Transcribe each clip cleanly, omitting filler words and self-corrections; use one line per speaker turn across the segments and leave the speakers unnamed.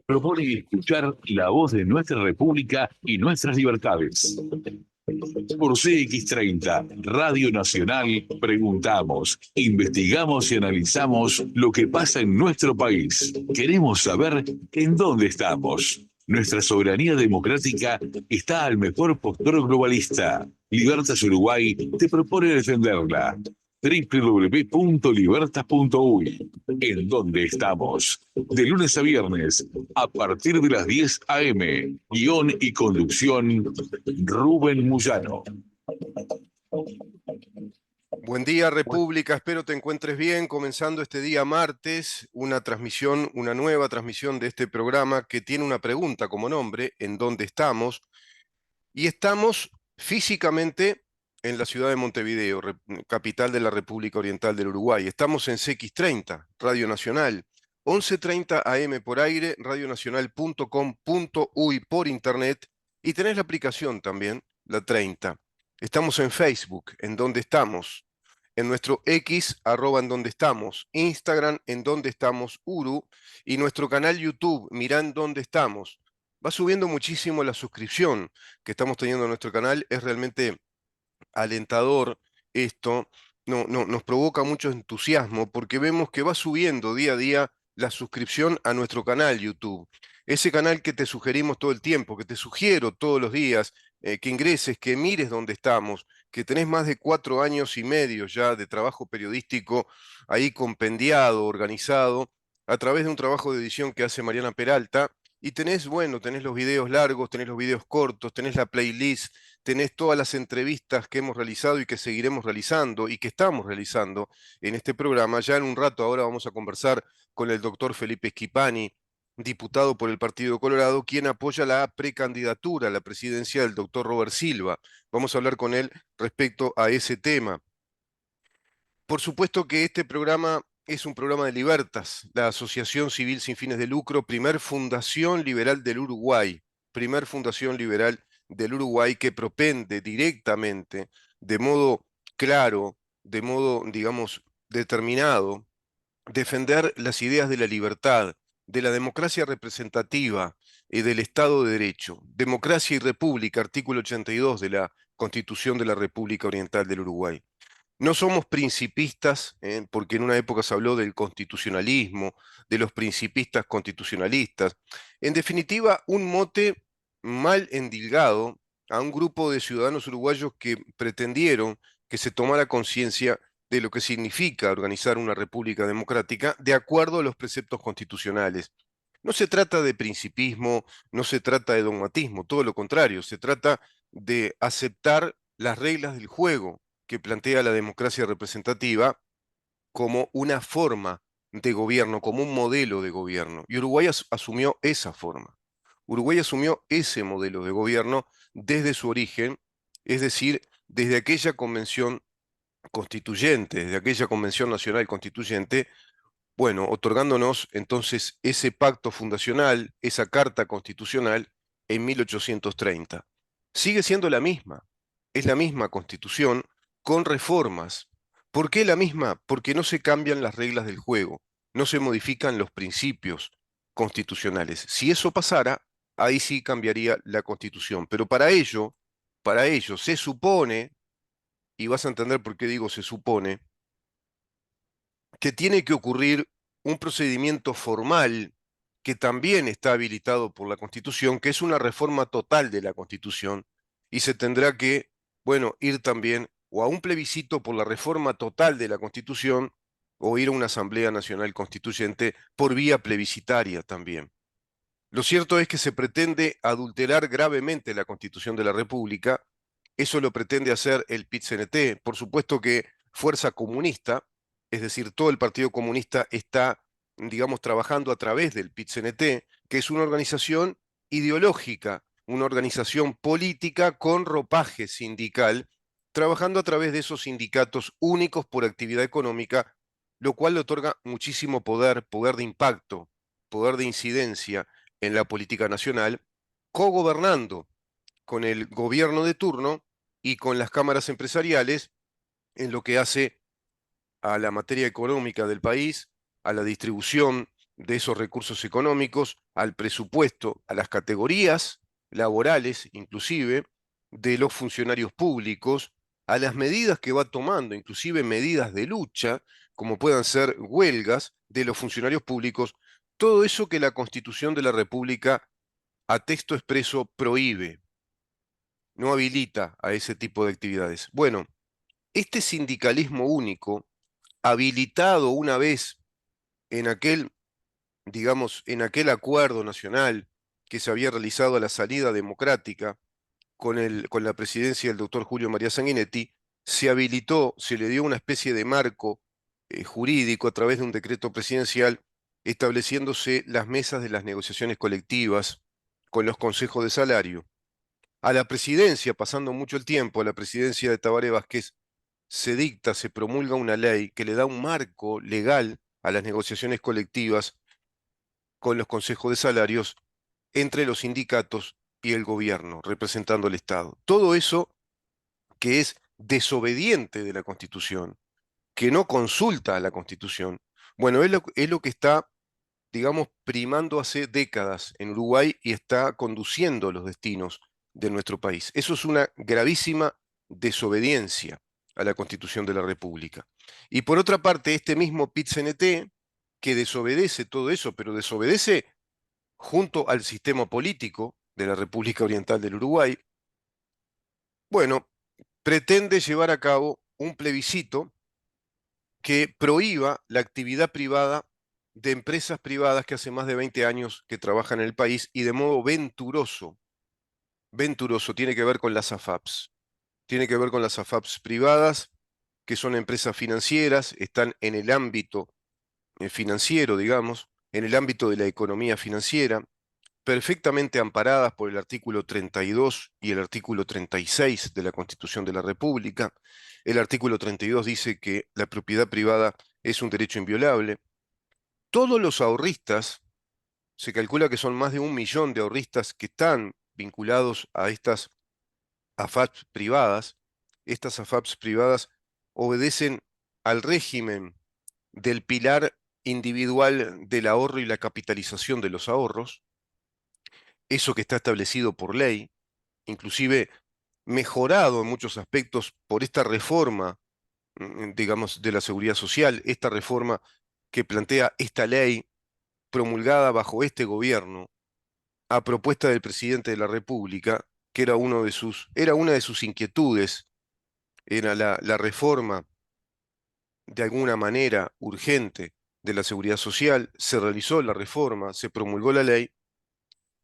Propone escuchar la voz de nuestra República y nuestras libertades. Por CX30, Radio Nacional, preguntamos, investigamos y analizamos lo que pasa en nuestro país. Queremos saber en dónde estamos. Nuestra soberanía democrática está al mejor postor globalista. Libertas Uruguay te propone defenderla. www.libertas.uy. ¿En dónde estamos? De lunes a viernes, a partir de las 10 a.m. Guión y conducción, Rubén Muyano.
Buen día, República, espero te encuentres bien. Comenzando este día martes, una nueva transmisión de este programa que tiene una pregunta como nombre, ¿en dónde estamos? Y estamos físicamente en la ciudad de Montevideo, capital de la República Oriental del Uruguay. Estamos en CX30, Radio Nacional, 11:30 AM por aire, radionacional.com.uy por internet, y tenés la aplicación también, la 30. Estamos en Facebook, ¿en dónde estamos? En nuestro X, @ en donde estamos, Instagram, en donde estamos, Uru, y nuestro canal YouTube, mirá en dónde estamos. Va subiendo muchísimo la suscripción que estamos teniendo en nuestro canal, es realmente alentador esto, nos provoca mucho entusiasmo porque vemos que va subiendo día a día la suscripción a nuestro canal YouTube. Ese canal que te sugerimos todo el tiempo, que te sugiero todos los días, que ingreses, que mires dónde estamos, que tenés más de 4 años y medio ya de trabajo periodístico ahí compendiado, organizado, a través de un trabajo de edición que hace Mariana Peralta, y tenés, bueno, tenés los videos largos, tenés los videos cortos, tenés la playlist, tenés todas las entrevistas que hemos realizado y que seguiremos realizando y que estamos realizando en este programa. Ya en un rato ahora vamos a conversar con el doctor Felipe Schipani, diputado por el Partido Colorado, quien apoya la precandidatura a la presidencia del doctor Robert Silva. Vamos a hablar con él respecto a ese tema. Por supuesto que este programa es un programa de Libertas, la Asociación Civil Sin Fines de Lucro, primer fundación liberal del Uruguay, primer fundación liberal del Uruguay que propende directamente, de modo claro, de modo, digamos, determinado, defender las ideas de la libertad, de la democracia representativa y del Estado de Derecho. Democracia y República, artículo 82 de la Constitución de la República Oriental del Uruguay. No somos principistas, porque en una época se habló del constitucionalismo, de los principistas constitucionalistas. En definitiva, un mote mal endilgado a un grupo de ciudadanos uruguayos que pretendieron que se tomara conciencia de lo que significa organizar una república democrática de acuerdo a los preceptos constitucionales. No se trata de principismo, no se trata de dogmatismo, todo lo contrario, se trata de aceptar las reglas del juego que plantea la democracia representativa como una forma de gobierno, como un modelo de gobierno. Y Uruguay asumió esa forma. Uruguay asumió ese modelo de gobierno desde su origen, es decir, desde aquella convención constituyente, desde aquella convención nacional constituyente, bueno, otorgándonos entonces ese pacto fundacional, esa carta constitucional en 1830. Sigue siendo la misma, es la misma constitución con reformas. ¿Por qué la misma? Porque no se cambian las reglas del juego, no se modifican los principios constitucionales. Si eso pasara, ahí sí cambiaría la constitución. Pero para ello se supone, y vas a entender por qué digo se supone, que tiene que ocurrir un procedimiento formal que también está habilitado por la Constitución, que es una reforma total de la Constitución, y se tendrá que, bueno, ir también o a un plebiscito por la reforma total de la Constitución o ir a una Asamblea Nacional Constituyente por vía plebiscitaria también. Lo cierto es que se pretende adulterar gravemente la Constitución de la República. Eso lo pretende hacer el PIT-CNT. Por supuesto que Fuerza Comunista, es decir, todo el Partido Comunista está, digamos, trabajando a través del PIT-CNT, que es una organización ideológica, una organización política con ropaje sindical, trabajando a través de esos sindicatos únicos por actividad económica, lo cual le otorga muchísimo poder, poder de impacto, poder de incidencia en la política nacional, cogobernando con el gobierno de turno y con las cámaras empresariales en lo que hace a la materia económica del país, a la distribución de esos recursos económicos al presupuesto, a las categorías laborales, inclusive, de los funcionarios públicos, a las medidas que va tomando, inclusive medidas de lucha, como puedan ser huelgas de los funcionarios públicos, todo eso que la Constitución de la República a texto expreso prohíbe, no habilita a ese tipo de actividades. Bueno, este sindicalismo único, habilitado una vez en aquel, digamos, en aquel acuerdo nacional que se había realizado a la salida democrática con la presidencia del doctor Julio María Sanguinetti, se habilitó, se le dio una especie de marco jurídico a través de un decreto presidencial, estableciéndose las mesas de las negociaciones colectivas con los consejos de salario. A la presidencia, pasando mucho el tiempo, a la presidencia de Tabaré Vázquez, se dicta, se promulga una ley que le da un marco legal a las negociaciones colectivas con los consejos de salarios entre los sindicatos y el gobierno, representando al Estado. Todo eso que es desobediente de la Constitución, que no consulta a la Constitución, bueno, es lo que está, digamos, primando hace décadas en Uruguay y está conduciendo los destinos de nuestro país. Eso es una gravísima desobediencia a la Constitución de la República. Y por otra parte, este mismo PIT-CNT, que desobedece todo eso, pero desobedece junto al sistema político de la República Oriental del Uruguay, bueno, pretende llevar a cabo un plebiscito que prohíba la actividad privada de empresas privadas que hace más de 20 años que trabajan en el país y de modo venturoso, venturoso, tiene que ver con las AFAPs. Tiene que ver con las AFAPs privadas, que son empresas financieras, están en el ámbito financiero, digamos, en el ámbito de la economía financiera, perfectamente amparadas por el artículo 32 y el artículo 36 de la Constitución de la República. El artículo 32 dice que la propiedad privada es un derecho inviolable. Todos los ahorristas, se calcula que son más de 1 millón de ahorristas que están vinculados a estas AFAPs privadas. Estas AFAPs privadas obedecen al régimen del pilar individual del ahorro y la capitalización de los ahorros, eso que está establecido por ley, inclusive mejorado en muchos aspectos por esta reforma, digamos, de la seguridad social, esta reforma que plantea esta ley promulgada bajo este gobierno a propuesta del presidente de la República, que era una de sus inquietudes, era la reforma de alguna manera urgente de la seguridad social, se realizó la reforma, se promulgó la ley,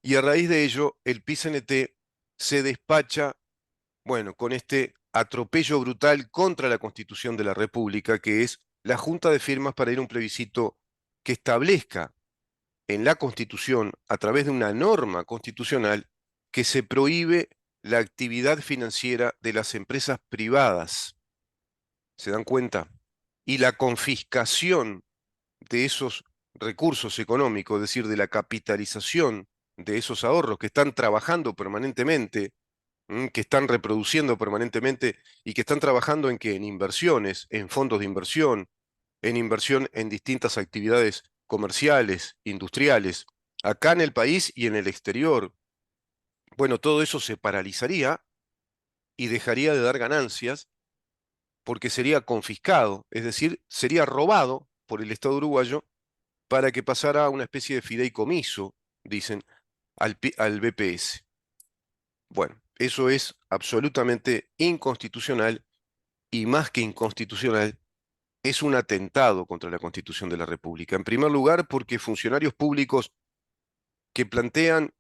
y a raíz de ello el PIT-CNT se despacha, bueno, con este atropello brutal contra la Constitución de la República, que es la junta de firmas para ir a un plebiscito que establezca en la Constitución, a través de una norma constitucional, que se prohíbe la actividad financiera de las empresas privadas. ¿Se dan cuenta? Y la confiscación de esos recursos económicos, es decir, de la capitalización de esos ahorros que están trabajando permanentemente, que están reproduciendo permanentemente y que están trabajando en que en inversiones, en fondos de inversión, en inversión en distintas actividades comerciales, industriales, acá en el país y en el exterior. Bueno, todo eso se paralizaría y dejaría de dar ganancias porque sería confiscado, es decir, sería robado por el Estado uruguayo para que pasara a una especie de fideicomiso, dicen, al BPS. Bueno, eso es absolutamente inconstitucional y más que inconstitucional, es un atentado contra la Constitución de la República. En primer lugar, porque funcionarios públicos que plantean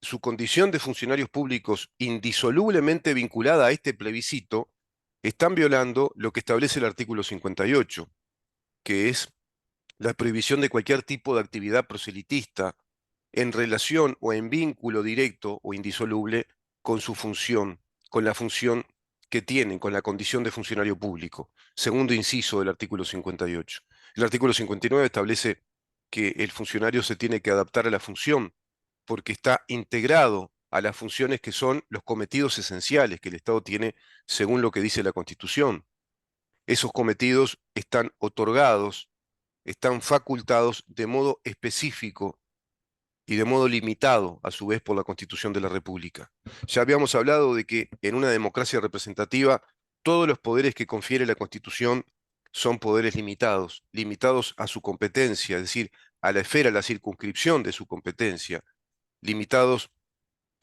su condición de funcionarios públicos indisolublemente vinculada a este plebiscito están violando lo que establece el artículo 58, que es la prohibición de cualquier tipo de actividad proselitista en relación o en vínculo directo o indisoluble con su función, con la función que tienen, con la condición de funcionario público. Segundo inciso del artículo 58. El artículo 59 establece que el funcionario se tiene que adaptar a la función porque está integrado a las funciones que son los cometidos esenciales que el Estado tiene según lo que dice la Constitución. Esos cometidos están otorgados están facultados de modo específico y de modo limitado, a su vez, por la Constitución de la República. Ya habíamos hablado de que en una democracia representativa todos los poderes que confiere la Constitución son poderes limitados, limitados a su competencia, es decir, a la esfera, a la circunscripción de su competencia, limitados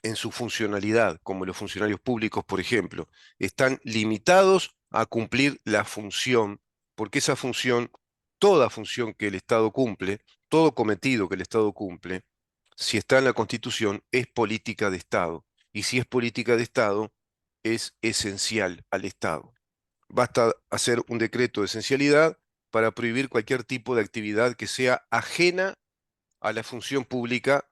en su funcionalidad, como los funcionarios públicos, por ejemplo, están limitados a cumplir la función, porque esa función, toda función que el Estado cumple, todo cometido que el Estado cumple, si está en la Constitución, es política de Estado. Y si es política de Estado, es esencial al Estado. Basta hacer un decreto de esencialidad para prohibir cualquier tipo de actividad que sea ajena a la función pública,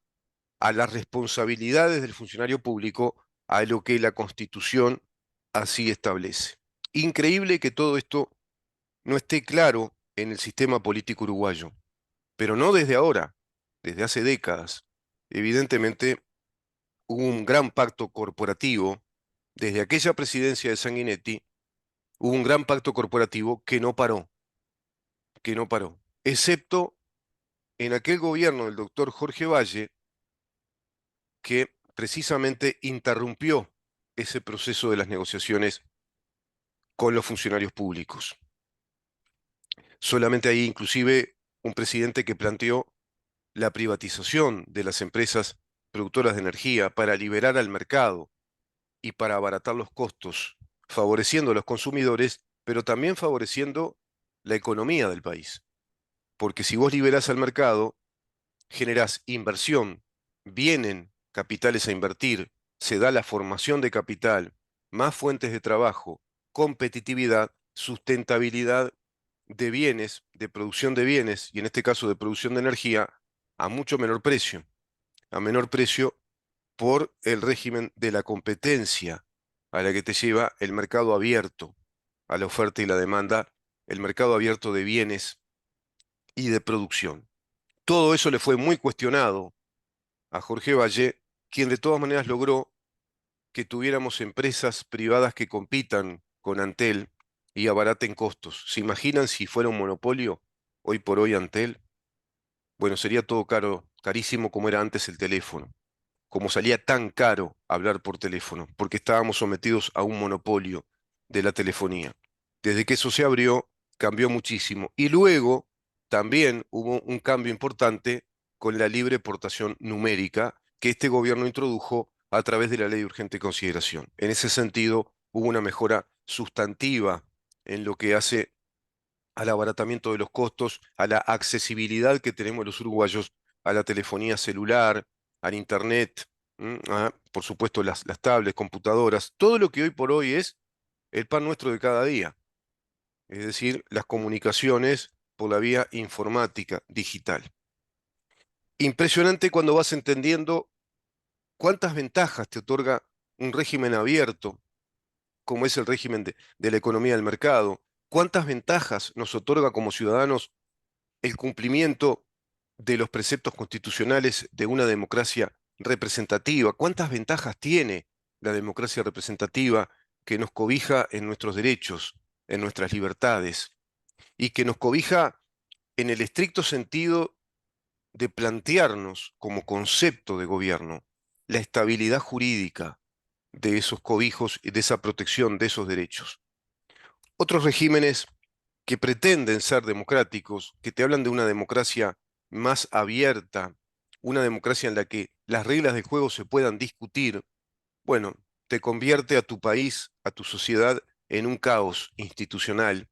a las responsabilidades del funcionario público, a lo que la Constitución así establece. Increíble que todo esto no esté claro en el sistema político uruguayo, pero no desde ahora, desde hace décadas. Evidentemente hubo un gran pacto corporativo, desde aquella presidencia de Sanguinetti, hubo un gran pacto corporativo que no paró, excepto en aquel gobierno del doctor Jorge Valle, que precisamente interrumpió ese proceso de las negociaciones con los funcionarios públicos. Solamente ahí inclusive un presidente que planteó la privatización de las empresas productoras de energía para liberar al mercado y para abaratar los costos, favoreciendo a los consumidores, pero también favoreciendo la economía del país. Porque si vos liberás al mercado, generás inversión, vienen capitales a invertir, se da la formación de capital, más fuentes de trabajo, competitividad, sustentabilidad de bienes, de producción de bienes, y en este caso de producción de energía, a mucho menor precio por el régimen de la competencia a la que te lleva el mercado abierto, a la oferta y la demanda, el mercado abierto de bienes y de producción. Todo eso le fue muy cuestionado a Jorge Valle, quien de todas maneras logró que tuviéramos empresas privadas que compitan con Antel y abaraten costos. ¿Se imaginan si fuera un monopolio hoy por hoy Antel? Bueno, sería todo caro, carísimo como era antes el teléfono, como salía tan caro hablar por teléfono, porque estábamos sometidos a un monopolio de la telefonía. Desde que eso se abrió, cambió muchísimo. Y luego también hubo un cambio importante con la libre portación numérica que este gobierno introdujo a través de la ley de urgente consideración. En ese sentido, hubo una mejora sustantiva en lo que hace al abaratamiento de los costos, a la accesibilidad que tenemos los uruguayos a la telefonía celular, al internet, por supuesto las tablets, computadoras, todo lo que hoy por hoy es el pan nuestro de cada día, es decir, las comunicaciones por la vía informática, digital. Impresionante cuando vas entendiendo cuántas ventajas te otorga un régimen abierto, como es el régimen de la economía del mercado, cuántas ventajas nos otorga como ciudadanos el cumplimiento de los preceptos constitucionales de una democracia representativa. ¿Cuántas ventajas tiene la democracia representativa que nos cobija en nuestros derechos, en nuestras libertades, y que nos cobija en el estricto sentido de plantearnos como concepto de gobierno la estabilidad jurídica de esos cobijos y de esa protección de esos derechos? Otros regímenes que pretenden ser democráticos, que te hablan de una democracia más abierta, una democracia en la que las reglas del juego se puedan discutir, bueno, te convierte a tu país, a tu sociedad, en un caos institucional,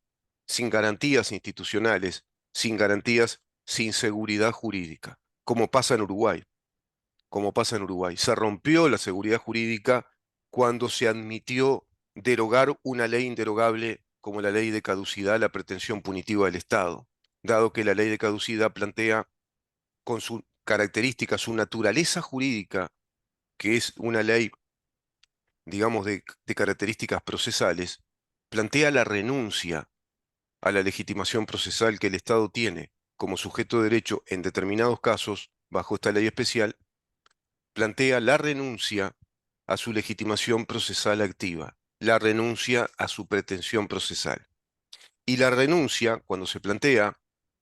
sin garantías institucionales, sin garantías, sin seguridad jurídica, como pasa en Uruguay, como pasa en Uruguay. Se rompió la seguridad jurídica cuando se admitió derogar una ley inderogable como la ley de caducidad, la pretensión punitiva del Estado, dado que la ley de caducidad plantea con su característica, su naturaleza jurídica, que es una ley, digamos, de características procesales, plantea la renuncia a la legitimación procesal que el Estado tiene como sujeto de derecho en determinados casos, bajo esta ley especial, plantea la renuncia a su legitimación procesal activa, la renuncia a su pretensión procesal. Y la renuncia, cuando se plantea,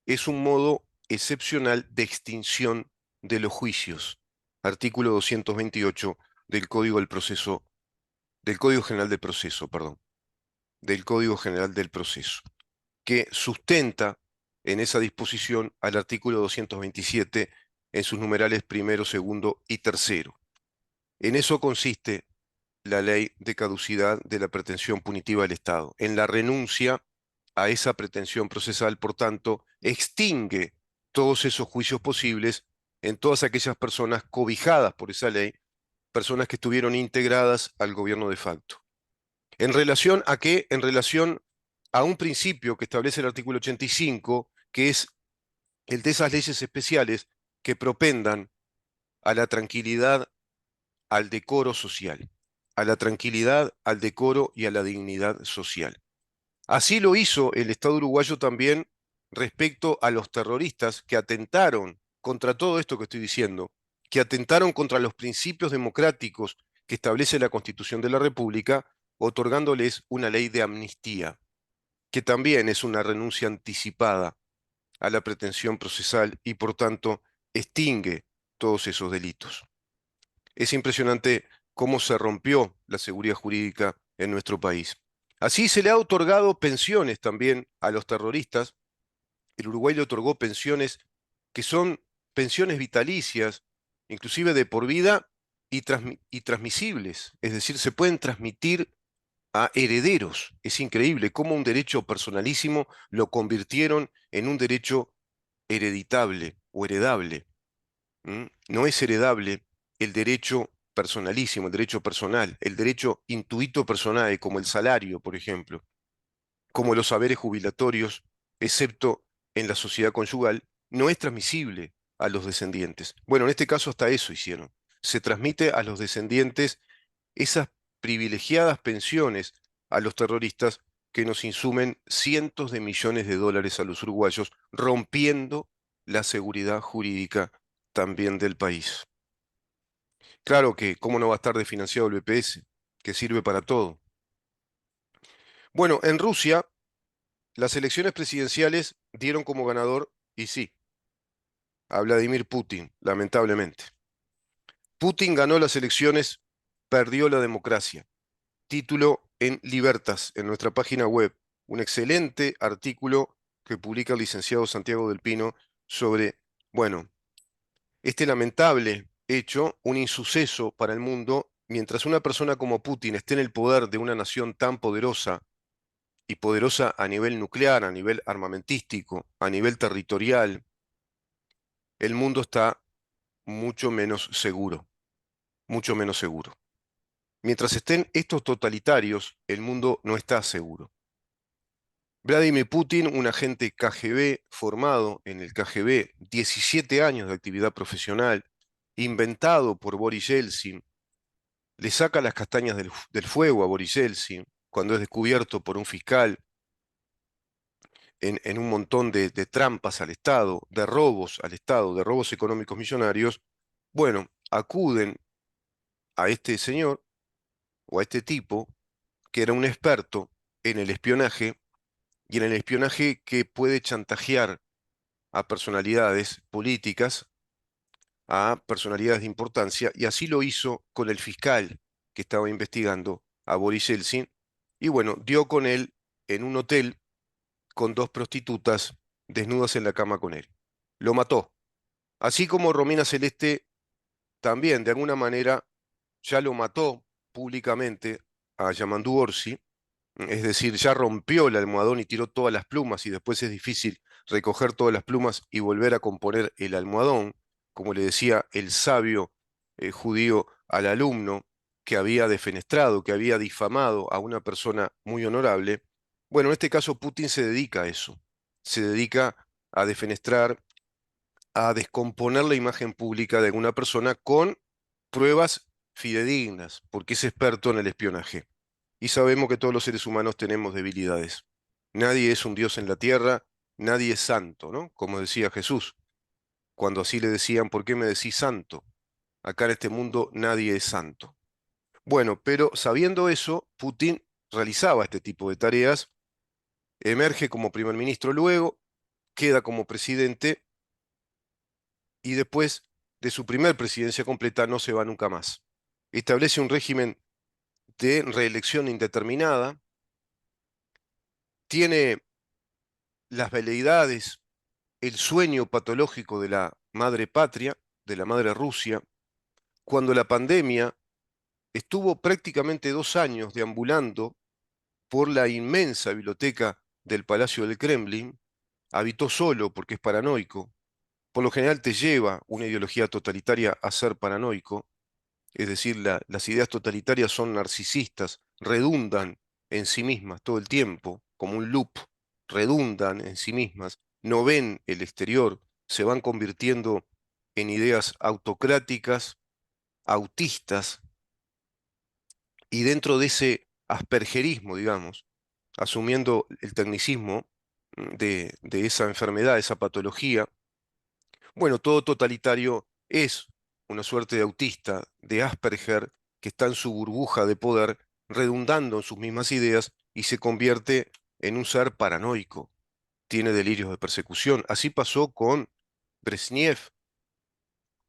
es un modo excepcional de extinción de los juicios. Artículo 228 del Código del Proceso, del Código General del Proceso, perdón, del Código General del Proceso, que sustenta en esa disposición al artículo 227 en sus numerales primero, segundo y tercero. En eso consiste la ley de caducidad de la pretensión punitiva del Estado, en la renuncia a esa pretensión procesal, por tanto, extingue todos esos juicios posibles en todas aquellas personas cobijadas por esa ley, personas que estuvieron integradas al gobierno de facto. ¿En relación a qué? En relación a un principio que establece el artículo 85, que es el de esas leyes especiales que propendan a la tranquilidad, al decoro social, a la tranquilidad, al decoro y a la dignidad social. Así lo hizo el Estado uruguayo también respecto a los terroristas que atentaron contra todo esto que estoy diciendo, que atentaron contra los principios democráticos que establece la Constitución de la República, otorgándoles una ley de amnistía, que también es una renuncia anticipada a la pretensión procesal y por tanto extingue todos esos delitos. Es impresionante cómo se rompió la seguridad jurídica en nuestro país. Así se le ha otorgado pensiones también a los terroristas. El Uruguay le otorgó pensiones que son pensiones vitalicias, inclusive de por vida y transmisibles. Es decir, se pueden transmitir a herederos. Es increíble cómo un derecho personalísimo lo convirtieron en un derecho hereditable o heredable. No es heredable el derecho personalísimo, el derecho personal, el derecho intuito personal, como el salario, por ejemplo, como los saberes jubilatorios, excepto en la sociedad conyugal, no es transmisible a los descendientes. Bueno, en este caso hasta eso hicieron. Se transmite a los descendientes esas privilegiadas pensiones a los terroristas que nos insumen cientos de millones de dólares a los uruguayos, rompiendo la seguridad jurídica también del país. Claro que, ¿cómo no va a estar desfinanciado el BPS, que sirve para todo? Bueno, en Rusia, las elecciones presidenciales dieron como ganador, y sí, a Vladimir Putin, lamentablemente. Putin ganó las elecciones, perdió la democracia. Título en Libertas, en nuestra página web. Un excelente artículo que publica el licenciado Santiago del Pino sobre, bueno, este lamentable hecho, un insuceso para el mundo, mientras una persona como Putin esté en el poder de una nación tan poderosa, y poderosa a nivel nuclear, a nivel armamentístico, a nivel territorial, el mundo está mucho menos seguro, mucho menos seguro. Mientras estén estos totalitarios, el mundo no está seguro. Vladimir Putin, un agente KGB formado en el KGB, 17 años de actividad profesional, inventado por Boris Yeltsin, le saca las castañas del fuego a Boris Yeltsin cuando es descubierto por un fiscal en un montón de trampas al Estado, de robos al Estado, de robos económicos millonarios. Bueno, acuden a este señor o a este tipo que era un experto en el espionaje y en el espionaje que puede chantajear a personalidades políticas, a personalidades de importancia, y así lo hizo con el fiscal que estaba investigando a Boris Yeltsin, y bueno, dio con él en un hotel con dos prostitutas desnudas en la cama con él. Lo mató. Así como Romina Celeste también, de alguna manera, ya lo mató públicamente a Yamandu Orsi, es decir, ya rompió el almohadón y tiró todas las plumas y después es difícil recoger todas las plumas y volver a componer el almohadón, como le decía el sabio judío al alumno que había defenestrado, que había difamado a una persona muy honorable. Bueno, en este caso Putin se dedica a eso, se dedica a defenestrar, a descomponer la imagen pública de alguna persona con pruebas fidedignas, porque es experto en el espionaje. Y sabemos que todos los seres humanos tenemos debilidades. Nadie es un Dios en la tierra, nadie es santo, ¿no? Como decía Jesús, cuando así le decían, ¿por qué me decís santo? Acá en este mundo nadie es santo. Bueno, pero sabiendo eso, Putin realizaba este tipo de tareas, emerge como primer ministro luego, queda como presidente y después de su primer presidencia completa no se va nunca más. Establece un régimen de reelección indeterminada, tiene las veleidades, el sueño patológico de la madre patria, de la madre Rusia, cuando la pandemia estuvo prácticamente 2 años deambulando por la inmensa biblioteca del Palacio del Kremlin, habitó solo porque es paranoico. Por lo general te lleva una ideología totalitaria a ser paranoico, es decir, las ideas totalitarias son narcisistas, redundan en sí mismas todo el tiempo, como un loop, redundan en sí mismas, no ven el exterior, se van convirtiendo en ideas autocráticas, autistas, y dentro de ese aspergerismo, digamos, asumiendo el tecnicismo de esa enfermedad, esa patología, bueno, todo totalitario es una suerte de autista, de Asperger, que está en su burbuja de poder, redundando en sus mismas ideas y se convierte en un ser paranoico. Tiene delirios de persecución. Así pasó con Brezhnev,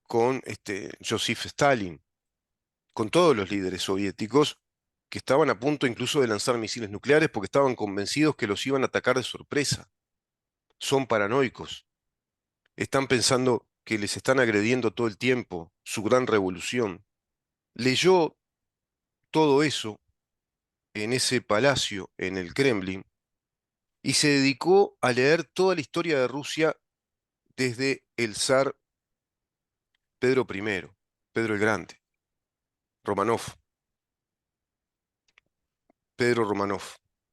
con Joseph Stalin, con todos los líderes soviéticos que estaban a punto incluso de lanzar misiles nucleares porque estaban convencidos que los iban a atacar de sorpresa. Son paranoicos. Están pensando que les están agrediendo todo el tiempo, su gran revolución. Leyó todo eso en ese palacio, en el Kremlin, y se dedicó a leer toda la historia de Rusia desde el zar Pedro I, Pedro el Grande, Romanov, Pedro Romanov.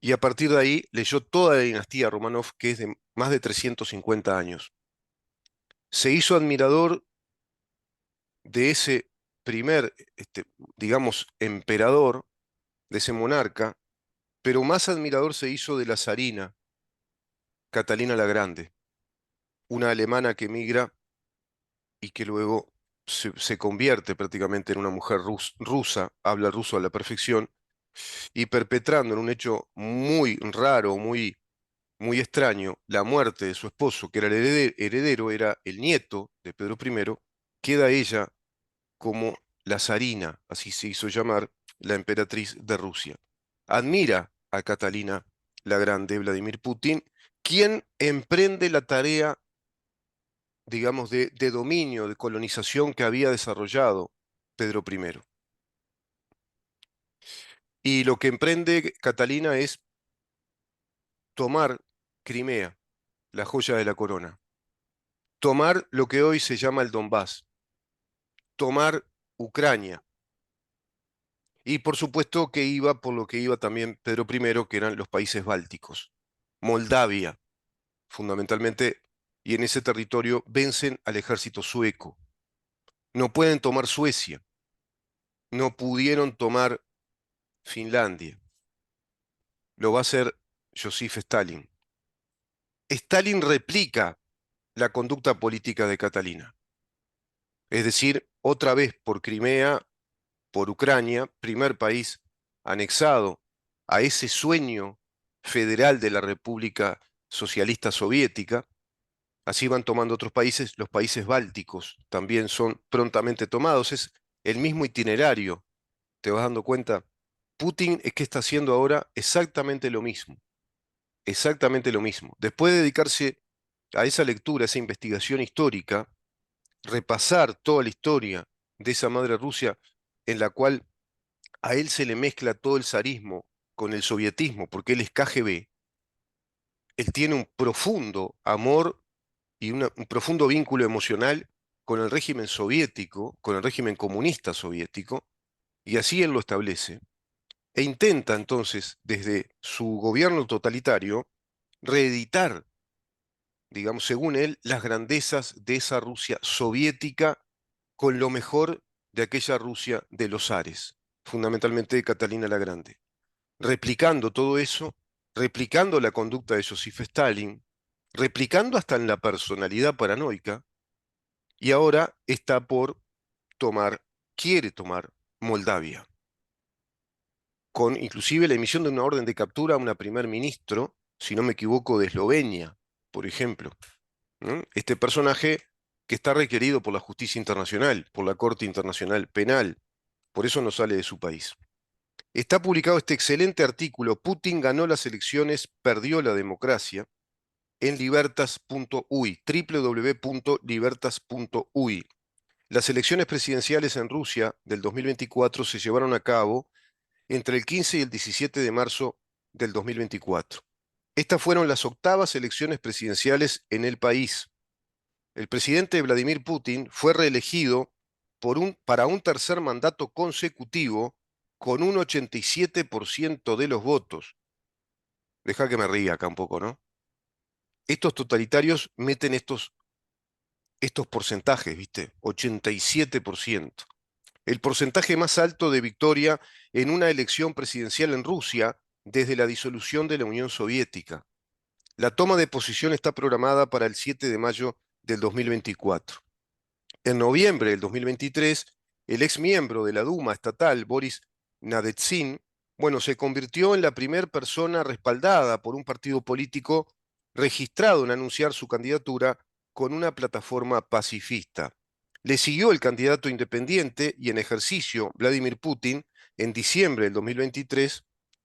Y a partir de ahí leyó toda la dinastía Romanov, que es de más de 350 años. Se hizo admirador de ese primer, digamos, emperador, de ese monarca, pero más admirador se hizo de la zarina Catalina la Grande, una alemana que emigra y que luego se convierte prácticamente en una mujer rusa, habla ruso a la perfección, y perpetrando en un hecho muy raro, muy extraño, la muerte de su esposo, que era el heredero, era el nieto de Pedro I, queda ella como la zarina, así se hizo llamar, la emperatriz de Rusia. Admira a Catalina la Grande, Vladimir Putin, quien emprende la tarea, digamos, de dominio, de colonización que había desarrollado Pedro I. Y lo que emprende Catalina es tomar Crimea, la joya de la corona, tomar lo que hoy se llama el Donbass, tomar Ucrania. Y por supuesto que iba por lo que iba también Pedro I, que eran los países bálticos, Moldavia, fundamentalmente, y en ese territorio vencen al ejército sueco. No pueden tomar Suecia, no pudieron tomar Finlandia. Lo va a hacer Joseph Stalin. Stalin replica la conducta política de Catalina, es decir, otra vez por Crimea, por Ucrania, primer país anexado a ese sueño federal de la República Socialista Soviética. Así van tomando otros países, los países bálticos también son prontamente tomados, es el mismo itinerario, ¿te vas dando cuenta? Putin es que está haciendo ahora exactamente lo mismo, exactamente lo mismo. Después de dedicarse a esa lectura, a esa investigación histórica, repasar toda la historia de esa madre Rusia en la cual a él se le mezcla todo el zarismo con el sovietismo, porque él es KGB, él tiene un profundo amor y un profundo vínculo emocional con el régimen soviético, con el régimen comunista soviético, y así él lo establece, e intenta entonces, desde su gobierno totalitario, reeditar, digamos, según él, las grandezas de esa Rusia soviética con lo mejor de aquella Rusia de los zares, fundamentalmente de Catalina la Grande. Replicando todo eso, replicando la conducta de Joseph Stalin, replicando hasta en la personalidad paranoica, y ahora está por tomar, quiere tomar Moldavia, con inclusive la emisión de una orden de captura a una primer ministro, si no me equivoco, de Eslovenia, por ejemplo. ¿No? Este personaje que está requerido por la justicia internacional, por la Corte Internacional Penal, por eso no sale de su país. Está publicado este excelente artículo, Putin ganó las elecciones, perdió la democracia, en libertas.uy, www.libertas.uy. Las elecciones presidenciales en Rusia del 2024 se llevaron a cabo entre el 15 y el 17 de marzo del 2024. Estas fueron las octavas elecciones presidenciales en el país. El presidente Vladimir Putin fue reelegido para un tercer mandato consecutivo con un 87% de los votos. Deja que me ría acá un poco, ¿no? Estos totalitarios meten estos porcentajes, ¿viste? 87%. El porcentaje más alto de victoria en una elección presidencial en Rusia desde la disolución de la Unión Soviética. La toma de posición está programada para el 7 de mayo del 2024. En noviembre del 2023, el ex miembro de la Duma estatal, Boris Nadezhdin, se convirtió en la primera persona respaldada por un partido político registrado en anunciar su candidatura con una plataforma pacifista. Le siguió el candidato independiente y en ejercicio, Vladimir Putin, en diciembre del 2023,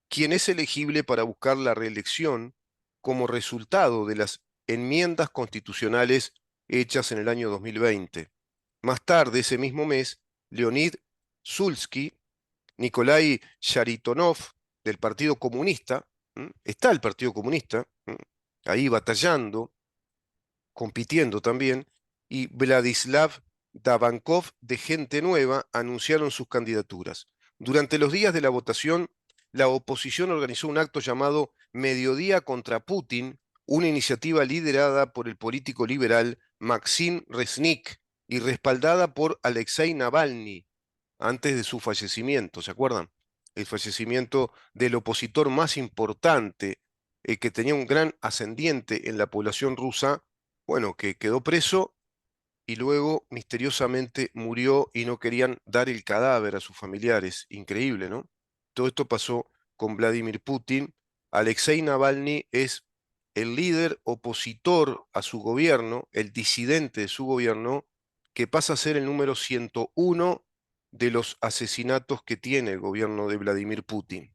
quien es elegible para buscar la reelección como resultado de las enmiendas constitucionales hechas en el año 2020. Más tarde, ese mismo mes, Leonid Sulsky, Nikolai Charitonov, del Partido Comunista, está el Partido Comunista, ahí batallando, compitiendo también, y Vladislav Davankov, de Gente Nueva, anunciaron sus candidaturas. Durante los días de la votación, la oposición organizó un acto llamado Mediodía contra Putin, una iniciativa liderada por el político liberal Maxim Resnik y respaldada por Alexei Navalny, antes de su fallecimiento, ¿se acuerdan? El fallecimiento del opositor más importante, que tenía un gran ascendiente en la población rusa, que quedó preso y luego misteriosamente murió y no querían dar el cadáver a sus familiares. Increíble, ¿no? Todo esto pasó con Vladimir Putin. Alexei Navalny es el líder opositor a su gobierno, el disidente de su gobierno, que pasa a ser el número 101 de los asesinatos que tiene el gobierno de Vladimir Putin.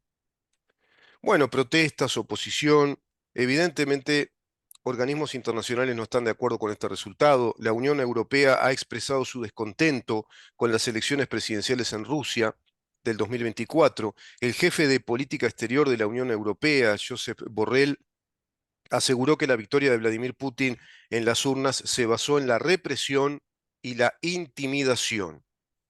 Protestas, oposición, evidentemente organismos internacionales no están de acuerdo con este resultado. La Unión Europea ha expresado su descontento con las elecciones presidenciales en Rusia del 2024. El jefe de política exterior de la Unión Europea, Josep Borrell, aseguró que la victoria de Vladimir Putin en las urnas se basó en la represión y la intimidación.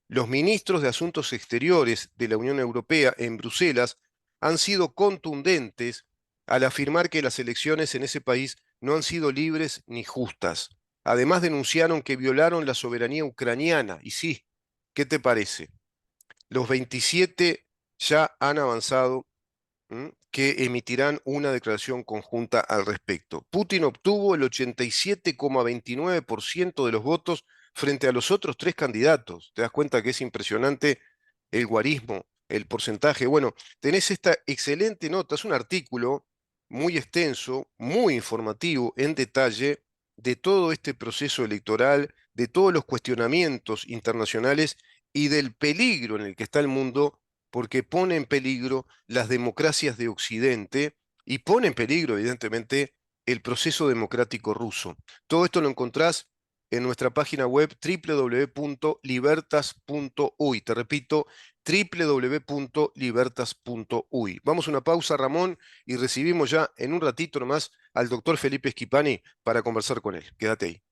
Los ministros de Asuntos Exteriores de la Unión Europea en Bruselas han sido contundentes al afirmar que las elecciones en ese país no han sido libres ni justas. Además denunciaron que violaron la soberanía ucraniana. Y sí, ¿qué te parece? Los 27 ya han avanzado que emitirán una declaración conjunta al respecto. Putin obtuvo el 87,29% de los votos frente a los otros tres candidatos. ¿Te das cuenta que es impresionante el guarismo, el porcentaje? Tenés esta excelente nota, es un artículo muy extenso, muy informativo, en detalle, de todo este proceso electoral, de todos los cuestionamientos internacionales y del peligro en el que está el mundo, porque pone en peligro las democracias de Occidente y pone en peligro, evidentemente, el proceso democrático ruso. Todo esto lo encontrás en nuestra página web www.libertas.uy. Te repito, www.libertas.uy. Vamos a una pausa, Ramón, y recibimos ya en un ratito nomás al doctor Felipe Schipani para conversar con él. Quédate ahí.